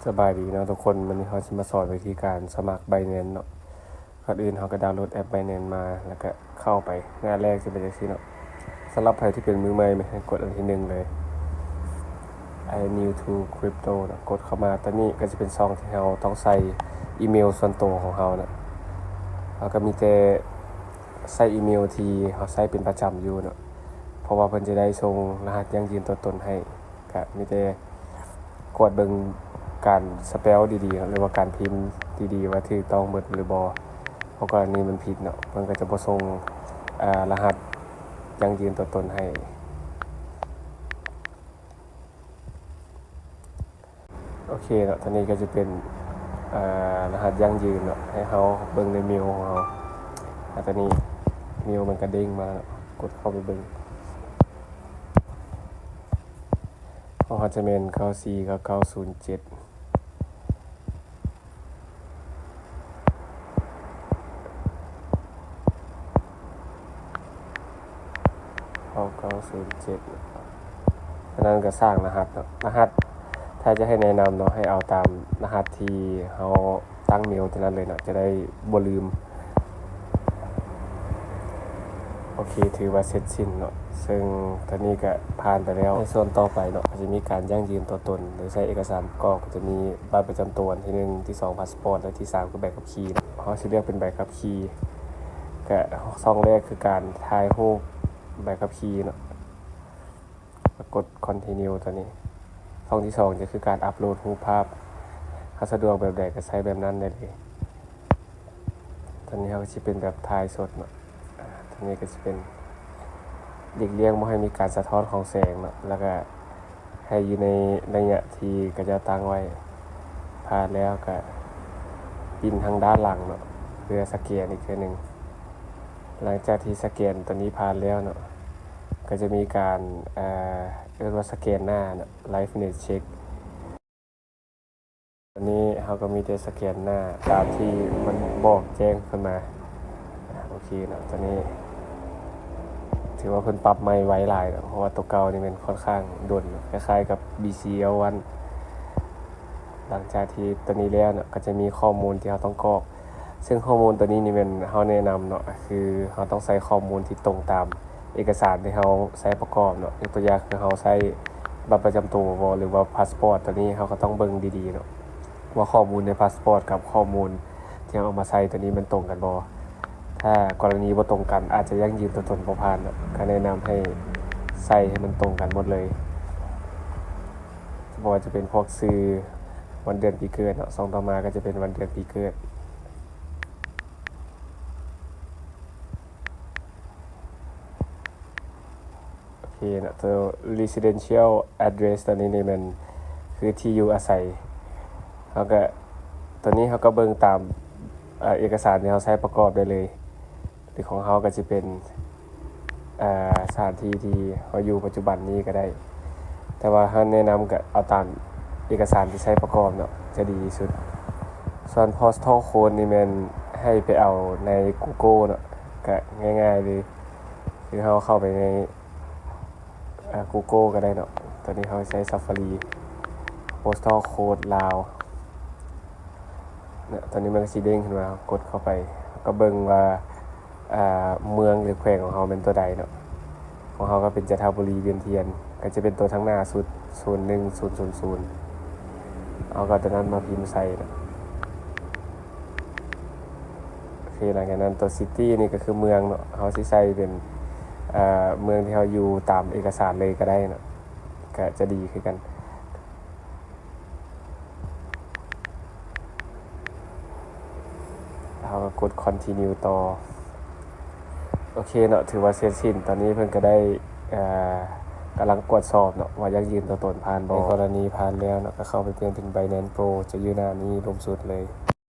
สบายดีเนาะทุกคนวันนี้เขาจะมาสอนวิธีการสมัคร Binance เนาะก่อนอื่นเขาก็ดาวน์โหลดแอป Binance มาแล้วก็เข้าไปงานแรกจะเป็นจังซี่เนาะสำหรับใครที่เป็นมือใหม่ไม่ให้กดอันที่1เลย I new to crypto เนาะกดเข้ามาตอนนี้ก็จะเป็นช่องที่เราต้องใส่อีเมลส่วนตัวของเราเนาะเราก็มีแต่ใส่อีเมลที่เขาใช้เป็นประจำอยู่เนาะเพราะว่าเพิ่นจะได้ส่งรหัสยั่งยืนตัวตนให้ก็มีแต่กดเบิ่งการสเปลดีๆหรือว่าการพิมพ์ดีๆว่าถูกต้องหมดหรือบ่เพราะกรณีมันผิดเนาะมันก็จะบ่ส่งรหัสยั่งยืนตัวตนให้โอเคเนาะตอนนี้ก็จะเป็นรหัสยั่งยืนเนาะให้เฮาเบิ่งในเมลของเฮาตอนนี้เมลมันก็เด้งมาเนาะกดเข้าไปเบิ่งของเฮาจะเป็น949907ฉะนั้นก็สร้างรหัสเนาะรหัสถ้าจะให้แนะนำเนาะให้เอาตามรหัสที่เฮาตั้งเมลเท่านั้นเลยเนาะจะได้บ่ลืมโอเคถือว่าเสร็จสิ้นเนาะซึ่งตอนนี้ก็ผ่านไปแล้วในส่วนต่อไปเนาะก็จะมีการยั่งยืนตัวตนหรือใช้เอกสารประกอบก็จะมีบัตรประจำตัวที่1ที่2พาสปอร์ตและที่3ก็ใบขับขี่เฮาสิเลือกเป็นใบขับขี่ก็ช่องแรกคือการถ่ายรูปใบขับขี่เนาะกด continue ตัวนี้ช่องที่2จะคือการอัปโหลดรูปภาพถ้าสะดวกแบบใดก็ใช้แบบนั้นได้เลยตอนนี้เฮาสิเป็นแบบถ่ายสดเนาะตอนนี้ก็สิเป็นหลีกเลี่ยงบ่ให้มีการสะท้อนของแสงเนาะแล้วก็ให้อยู่ในระยะที่ก็จะตั้งไว้ผ่านแล้วก็ปินทางด้านหลังเนาะเพื่อสแกนอีกเทื่อนึงหลังจากที่สแกนตัวนี้ผ่านแล้วเนาะก็จะมีการเรียกว่าสแกนหน้าเนาะ liveness check อันนี้เขาก็มีแต่สแกนหน้าตามที่มันบอกแจ้งขึ้นมาโอเคเนาะตอนนี้ถือว่าเพิ่นปรับใหม่ไวหลายเนาะเพราะว่าตัวเก่านี่มันค่อนข้างด่วนคล้ายๆกับ BCL1 หลังจากที่ตัวนี้แล้วเนาะก็จะมีข้อมูลที่เราต้องกรอกซึ่งข้อมูลตัวนี้นี่เป็นเฮาแนะนำเนาะคือเฮาต้องใส่ข้อมูลที่ตรงตามเอกสารที่เฮาใช้ประกอบเนาะยกตัวอย่างคือเฮาใช้บัตรประจำตัวบ่หรือว่าพาสปอร์ตตัวนี้เฮาก็ต้องเบิ่งดีๆเนาะว่าข้อมูลในพาสปอร์ตกับข้อมูลที่เอามาใส่ตัวนี้มันตรงกันบ่ถ้ากรณีบ่ตรงกันอาจจะยั่งยืนตัวตนบ่ผ่านเนาะก็แนะนำให้ใส่ให้มันตรงกันหมดเลยบ่ว่าจะเป็นพวกชื่อวันเดือนปีเกิดเนาะ2ต่อมาก็จะเป็นวันเดือนปีเกิดโอเคเนาะตัว residential address ตัวนี้นี่มันคือที่อยู่อาศัยเฮาก็ตัวนี้เฮาก็เบิ่งตามเอกสารที่เฮาใช้ประกอบได้เลยหรือของเฮาก็สิเป็นสถานที่ที่เฮาอยู่ปัจจุบันนี้ก็ได้แต่ว่าเฮาแนะนำก็เอาตามเอกสารที่ใช้ประกอบเนาะจะดีที่สุดส่วน postal code นี่แม่นให้ไปเอาใน Google เนาะก็ง่ายๆเลยคือเฮาเข้าไปในGoogle ก็ได้เนาะตอนนี้เฮาใช้ Safari postal code ลาวเนี่ยตอนนี้มันก็สิเด้งขึ้นมากดเข้าไปก็เบิ่งว่าเมืองหรือแขวงของเฮาเป็นตัวใดเนาะของเฮาก็เป็นจันทบุรีเวียงเทียนก็จะเป็นตัวทั้งหน้าสุด01000เอาก็ตัวนั้นมาพิมพ์ใส่เนาะโอเคหลังจากนั้นตัวซิตี้นี่ก็คือเมืองเนาะเฮาสิใส่เป็นเมืองที่เฮาอยู่ตามเอกสารเลยก็ได้เนาะก็จะดีคือกันเราก็กด continue ต่อโอเคเนาะถือว่าเสร็จสิ้นตอนนี้เพิ่นก็ได้กำลังตรวจสอบเนาะว่ายั่งยืนตัวตนผ่านบ่ในกรณีผ่านแล้วเนาะก็เข้าไปเปลี่ยนเป็น Binance Pro จะอยู่หน้านี้ลงสุดเลย